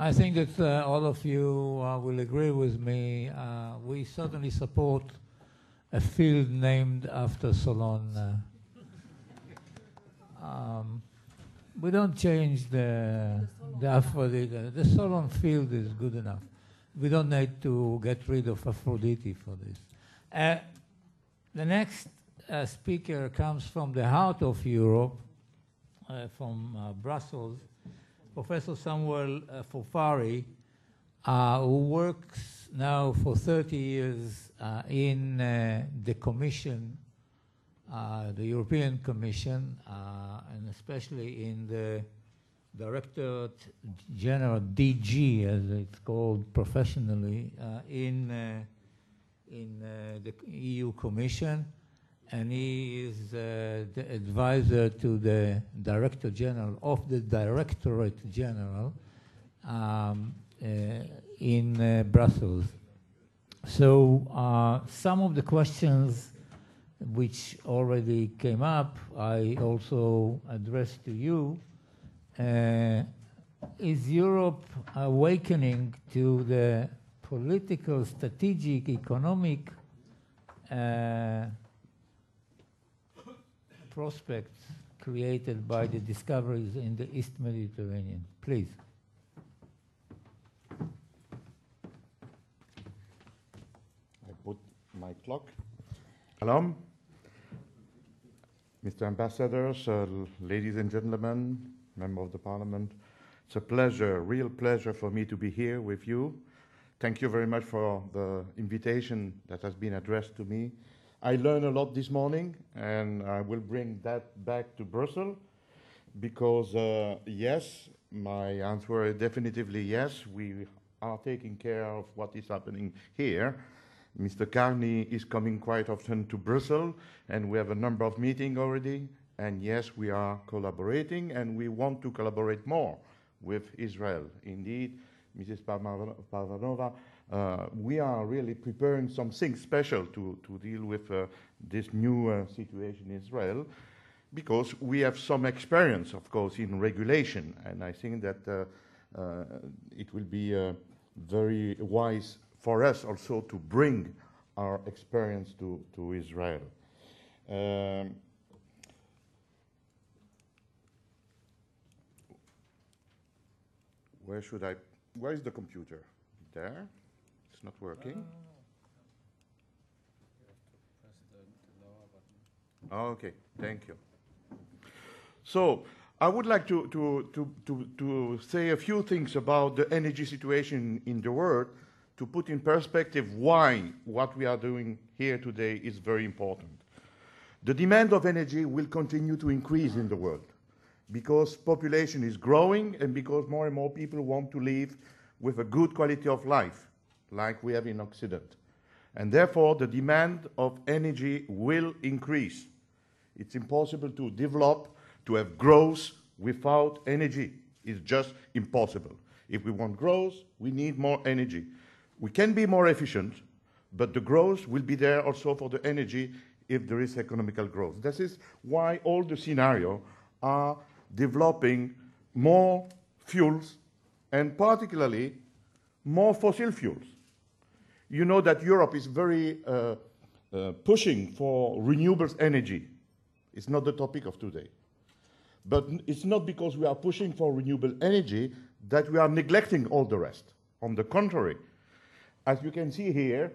I think that all of you will agree with me. We certainly support a field named after Solon. We don't change the Aphrodite. The Solon field is good enough. We don't need to get rid of Aphrodite for this. The next speaker comes from the heart of Europe, from Brussels, Professor Samuele Furfai, who works now for 30 years in the Commission, the European Commission, and especially in the Directorate General, DG, as it's called professionally, in the EU Commission. And he is the advisor to the Director General of the Directorate General in Brussels. So some of the questions which already came up, I also addressed to you. Is Europe awakening to the political, strategic, economic prospects created by the discoveries in the East Mediterranean? Please. I put my clock. Hello, Mr. Ambassadors, ladies and gentlemen, Member of the Parliament. It's a pleasure, real pleasure for me to be here with you. Thank you very much for the invitation that has been addressed to me. I learned a lot this morning, and I will bring that back to Brussels, because yes, my answer is definitively yes, we are taking care of what is happening here. Mr. Carney is coming quite often to Brussels, and we have a number of meetings already, and yes, we are collaborating, and we want to collaborate more with Israel. Indeed, Mrs. Parvanova, we are really preparing something special to deal with this new situation in Israel, because we have some experience, of course, in regulation, and I think that it will be very wise for us also to bring our experience to Israel. Where is the computer? There? It's not working. You have to press the lower button. Okay, thank you. So I would like to say a few things about the energy situation in the world, to put in perspective why what we are doing here today is very important. The demand of energy will continue to increase in the world, because population is growing and because more and more people want to live with a good quality of life, like we have in Occident. And therefore, the demand of energy will increase. It's impossible to develop, to have growth without energy. It's just impossible. If we want growth, we need more energy. We can be more efficient, but the growth will be there also for the energy if there is economical growth. This is why all the scenarios are developing more fuels, and particularly more fossil fuels. You know that Europe is very pushing for renewables energy. It's not the topic of today. But it's not because we are pushing for renewable energy that we are neglecting all the rest. On the contrary, as you can see here,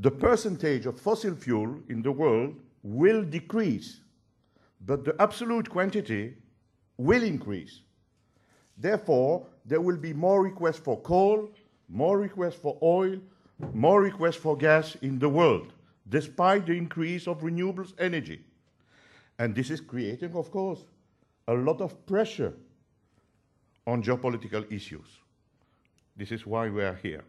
the percentage of fossil fuel in the world will decrease, but the absolute quantity will increase. Therefore, there will be more requests for coal, more requests for oil, more requests for gas in the world, despite the increase of renewables energy. And this is creating, of course, a lot of pressure on geopolitical issues. This is why we are here.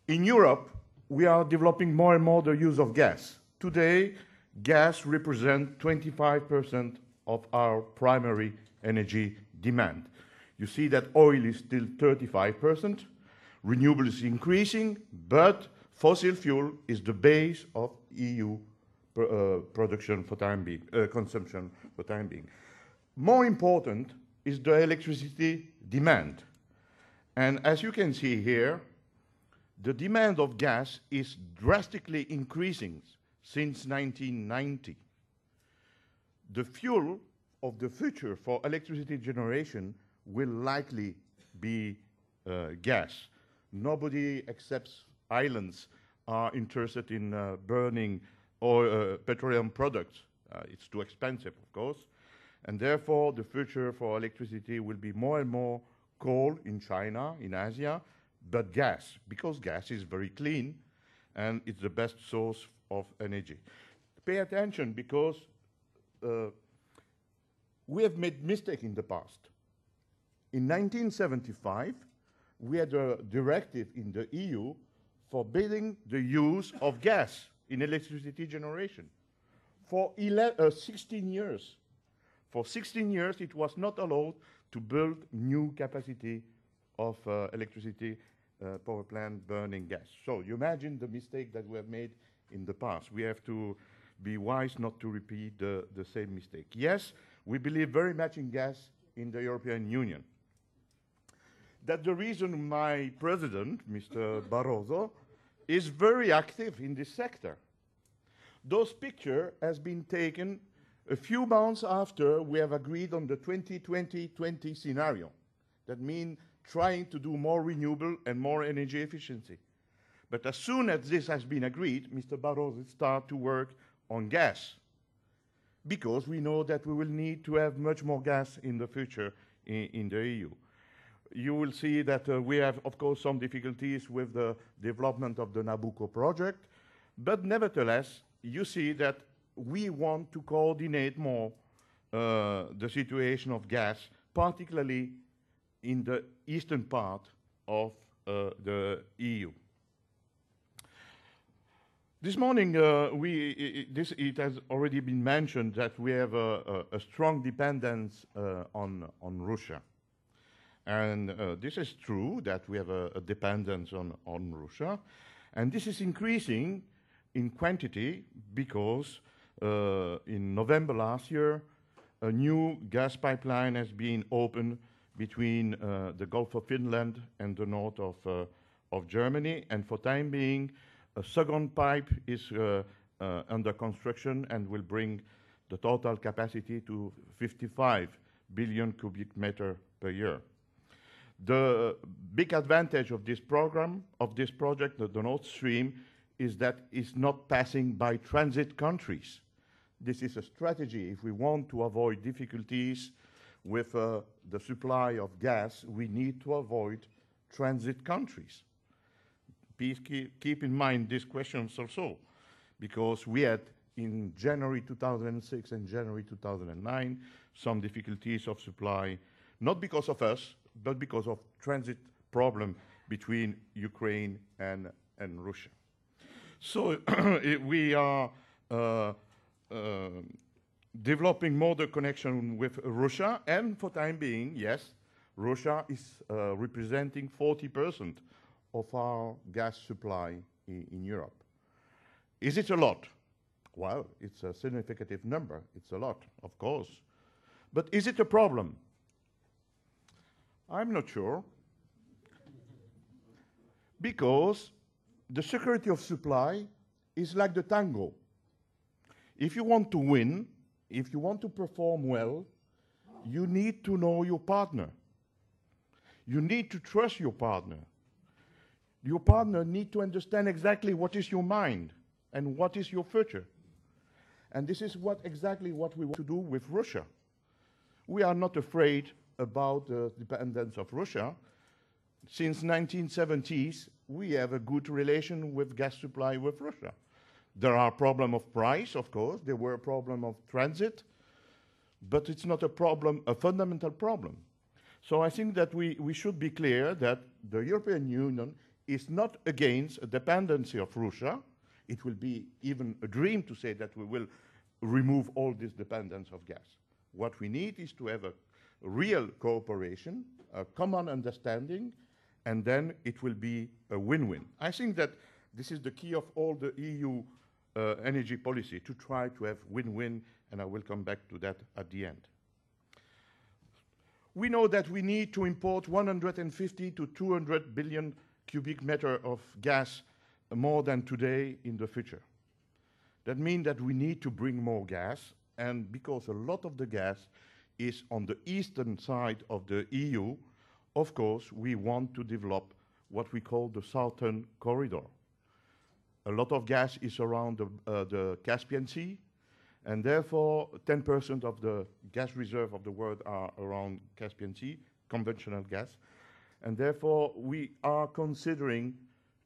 In Europe, we are developing more and more the use of gas. Today, gas represents 25% of our primary energy demand. You see that oil is still 35%, renewable is increasing, but fossil fuel is the base of EU production for time being, consumption for time being. More important is the electricity demand. And as you can see here, the demand of gas is drastically increasing since 1990. The fuel of the future for electricity generation will likely be gas. Nobody except islands are interested in burning petroleum products. It's too expensive, of course. And therefore, the future for electricity will be more and more coal in China, in Asia, but gas, because gas is very clean and it's the best source of energy. Pay attention, because we have made mistakes in the past. In 1975, we had a directive in the EU forbidding the use of gas in electricity generation for 16 years. For 16 years, it was not allowed to build new capacity of electricity power plant burning gas. So you imagine the mistake that we have made in the past. We have to be wise not to repeat the same mistake. Yes, we believe very much in gas in the European Union. That's the reason my president, Mr. Barroso, is very active in this sector. Those pictures has been taken a few months after we have agreed on the 20-20-20 scenario. That means trying to do more renewable and more energy efficiency. But as soon as this has been agreed, Mr. Barroso started to work on gas, because we know that we will need to have much more gas in the future in the EU. You will see that we have, of course, some difficulties with the development of the Nabucco project, but nevertheless, you see that we want to coordinate more the situation of gas, particularly in the eastern part of the EU. This morning, it has already been mentioned that we have a strong dependence on Russia. And this is true, that we have a dependence on Russia. And this is increasing in quantity because in November last year, a new gas pipeline has been opened between the Gulf of Finland and the north of Germany. And for time being, a second pipe is under construction and will bring the total capacity to 55 billion cubic meter per year. The big advantage of this program, of this project, the Nord Stream, is that it's not passing by transit countries. This is a strategy. If we want to avoid difficulties with the supply of gas, we need to avoid transit countries. Please keep in mind these questions also, because we had in January 2006 and January 2009 some difficulties of supply, not because of us, but because of transit problem between Ukraine and Russia. So we are developing more the connection with Russia, and for time being, yes, Russia is representing 40% of our gas supply in Europe. Is it a lot? Well, it's a significant number. It's a lot, of course. But is it a problem? I'm not sure. Because the security of supply is like the tango. If you want to win, if you want to perform well, you need to know your partner. You need to trust your partner. Your partner needs to understand exactly what is your mind and what is your future. And this is exactly what we want to do with Russia. We are not afraid about the dependence of Russia. Since 1970s, we have a good relation with gas supply with Russia. There are problems of price, of course. There were a problem of transit. But it's not a problem, a fundamental problem. So I think that we should be clear that the European Union is not against a dependency of Russia. It will be even a dream to say that we will remove all this dependence of gas. What we need is to have a real cooperation, a common understanding, and then it will be a win-win. I think that this is the key of all the EU energy policy, to try to have win-win, and I will come back to that at the end. We know that we need to import 150 to 200 billion cubic meter of gas more than today in the future. That means that we need to bring more gas, and because a lot of the gas is on the eastern side of the EU, of course, we want to develop what we call the Southern Corridor. A lot of gas is around the Caspian Sea, and therefore 10% of the gas reserve of the world are around Caspian Sea, conventional gas. And therefore we are considering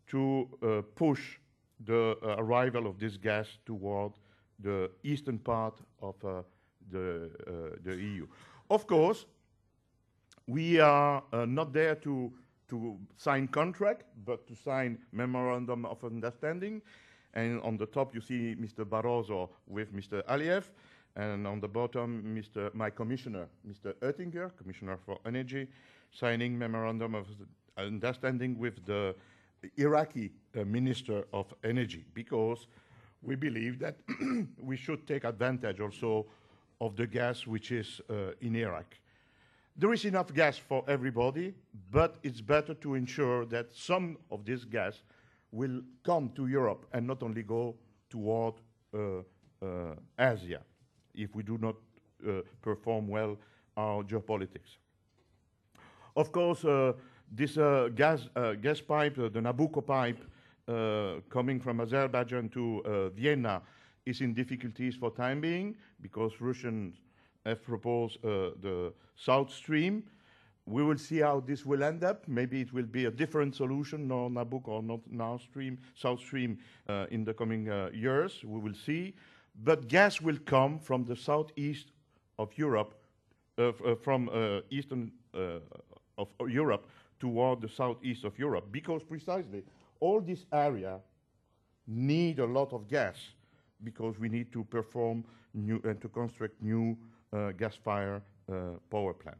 to push the arrival of this gas toward the eastern part of the EU. Of course, we are not there to sign contract, but to sign memorandum of understanding. And on the top, you see Mr. Barroso with Mr. Aliyev, and on the bottom, my commissioner, Mr. Oettinger, Commissioner for Energy, signing memorandum of understanding with the Iraqi Minister of Energy, because we believe that we should take advantage also of the gas which is in Iraq. There is enough gas for everybody, but it's better to ensure that some of this gas will come to Europe and not only go toward Asia if we do not perform well our geopolitics. Of course, this gas pipe, the Nabucco pipe, coming from Azerbaijan to Vienna is in difficulties for time being because Russians have proposed the South Stream. We will see how this will end up. Maybe it will be a different solution, no Nabucco or not South Stream in the coming years. We will see. But gas will come from the southeast of Europe, from eastern of Europe toward the southeast of Europe, because precisely all this area need a lot of gas because we need to perform new and to construct new gas-fired power plant.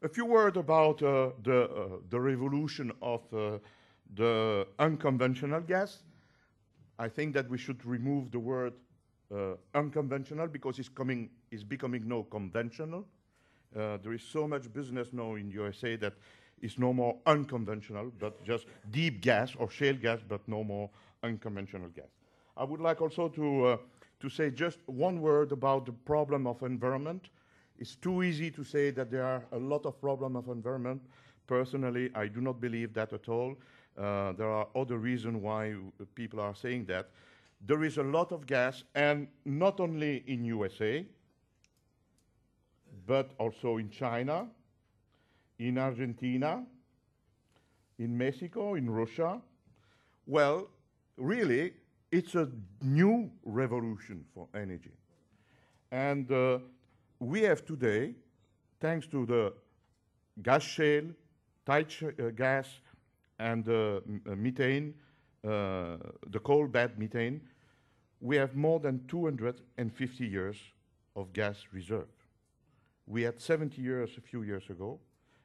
A few words about the revolution of the unconventional gas. I think that we should remove the word unconventional because it's becoming now conventional. There is so much business now in USA that it's no more unconventional, but just deep gas or shale gas, but no more unconventional gas. I would like also to say just one word about the problem of environment. It's too easy to say that there are a lot of problems of environment. Personally, I do not believe that at all. There are other reasons why people are saying that. There is a lot of gas, and not only in USA, but also in China, in Argentina, in Mexico, in Russia. Well, really, it's a new revolution for energy. And we have today, thanks to the gas shale, tight gas, and methane, the coal bed methane, we have more than 250 years of gas reserve. We had 70 years a few years ago,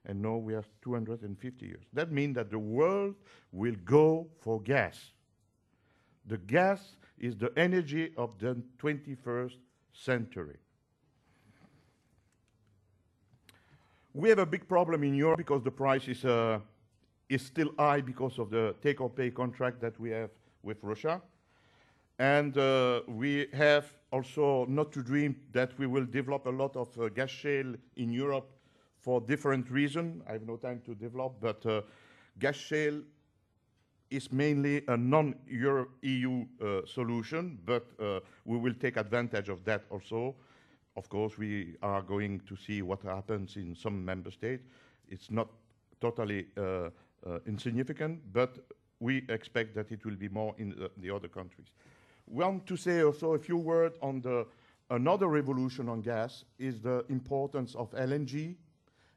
and now we have 250 years. That means that the world will go for gas. The gas is the energy of the 21st century. We have a big problem in Europe because the price is still high because of the take-or-pay contract that we have with Russia. And we have also not to dream that we will develop a lot of gas shale in Europe for different reasons. I have no time to develop, but gas shale is mainly a non-EU solution, but we will take advantage of that also. Of course, we are going to see what happens in some member states. It's not totally insignificant, but we expect that it will be more in the other countries. We want to say also a few words on another revolution on gas is the importance of LNG.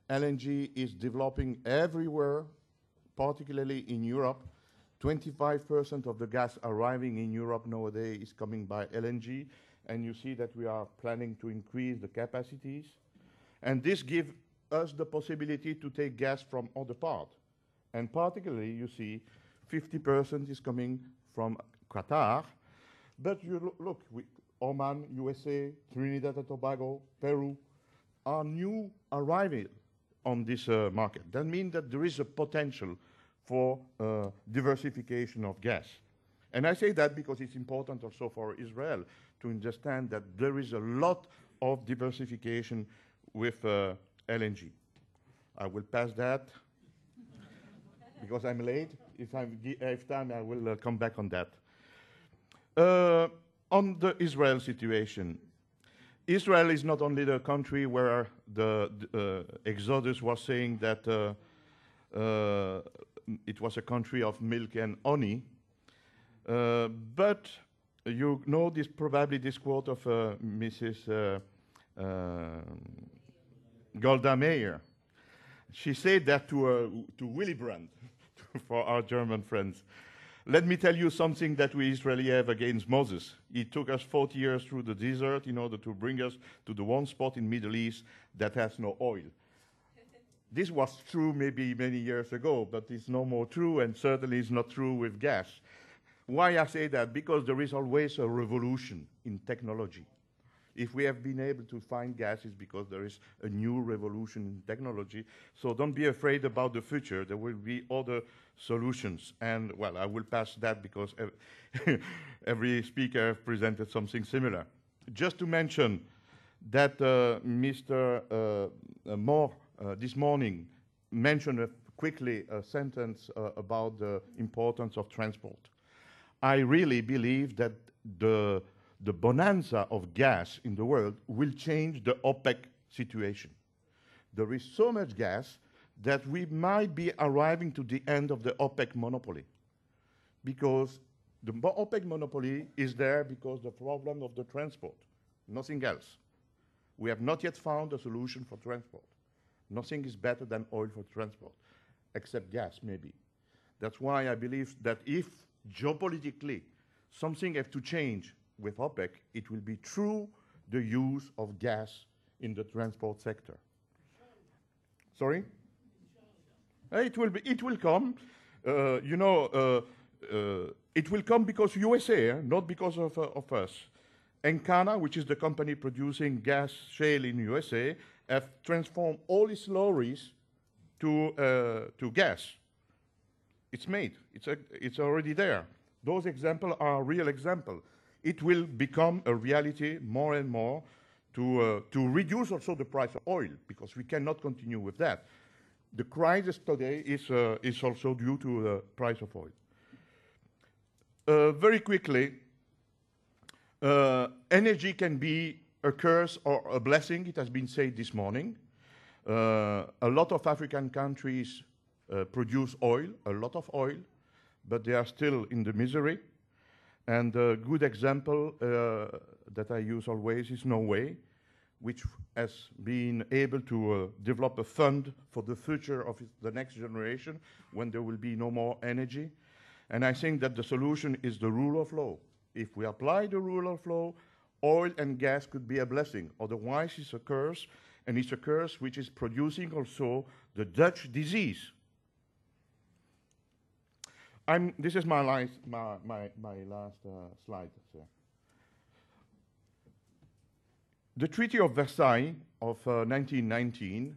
LNG is developing everywhere, particularly in Europe. 25% of the gas arriving in Europe nowadays is coming by LNG, and you see that we are planning to increase the capacities. And this gives us the possibility to take gas from other parts. And particularly, you see, 50% is coming from Qatar. But you look, Oman, USA, Trinidad and Tobago, Peru, are new arriving on this market. That means that there is a potential for diversification of gas. And I say that because it's important also for Israel to understand that there is a lot of diversification with LNG. I will pass that because I'm late. If I have time, I will come back on that. On the Israel situation, Israel is not only the country where the Exodus was saying that it was a country of milk and honey, but you know probably this quote of Mrs. Golda Meir. She said that to Willy Brandt, for our German friends. Let me tell you something that we Israelis have against Moses. It took us 40 years through the desert in order to bring us to the one spot in Middle East that has no oil. This was true maybe many years ago, but it's no more true, and certainly it's not true with gas. Why I say that? Because there is always a revolution in technology. If we have been able to find gas, it's because there is a new revolution in technology. So don't be afraid about the future. There will be other solutions. And, well, I will pass that because every speaker presented something similar. Just to mention that Mr. Moore this morning mentioned quickly a sentence about the importance of transport. I really believe that the bonanza of gas in the world will change the OPEC situation. There is so much gas that we might be arriving to the end of the OPEC monopoly, because the OPEC monopoly is there because the problem of the transport, nothing else. We have not yet found a solution for transport. Nothing is better than oil for transport, except gas maybe. That's why I believe that if geopolitically something has to change with OPEC, it will be through the use of gas in the transport sector. Sorry? It will come. It will come because USA, not because of us. Encana, which is the company producing gas shale in USA, have transformed all its lorries to gas. It's made. It's already there. Those examples are real examples. It will become a reality more and more to reduce also the price of oil, because we cannot continue with that. The crisis today is also due to the price of oil. Very quickly, energy can be a curse or a blessing. It has been said this morning. A lot of African countries produce oil, a lot of oil, but they are still in the misery. And a good example that I use always is Norway, which has been able to develop a fund for the future of the next generation when there will be no more energy. And I think that the solution is the rule of law. If we apply the rule of law, oil and gas could be a blessing. Otherwise, it's a curse, and it's a curse which is producing also the Dutch disease. This is my last slide. Sir. The Treaty of Versailles of 1919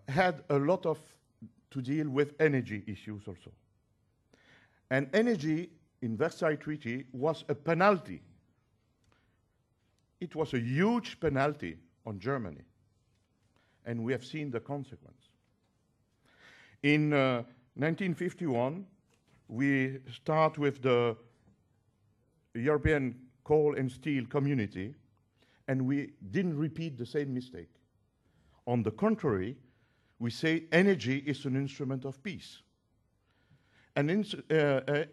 had a lot to deal with energy issues also. And energy in Versailles Treaty was a penalty. It was a huge penalty on Germany. And we have seen the consequence. In 1951, we start with the European Coal and Steel Community, and we didn't repeat the same mistake. On the contrary, we say energy is an instrument of peace. And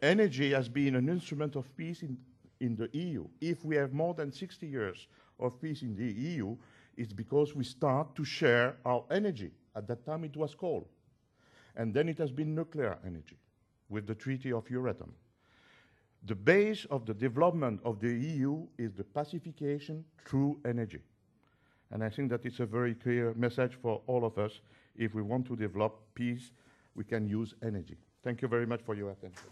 energy has been an instrument of peace in the EU. If we have more than 60 years of peace in the EU, it's because we start to share our energy. At that time, it was coal. And then it has been nuclear energy with the Treaty of Euratom. The base of the development of the EU is the pacification through energy. And I think that it's a very clear message for all of us. If we want to develop peace, we can use energy. Thank you very much for your attention.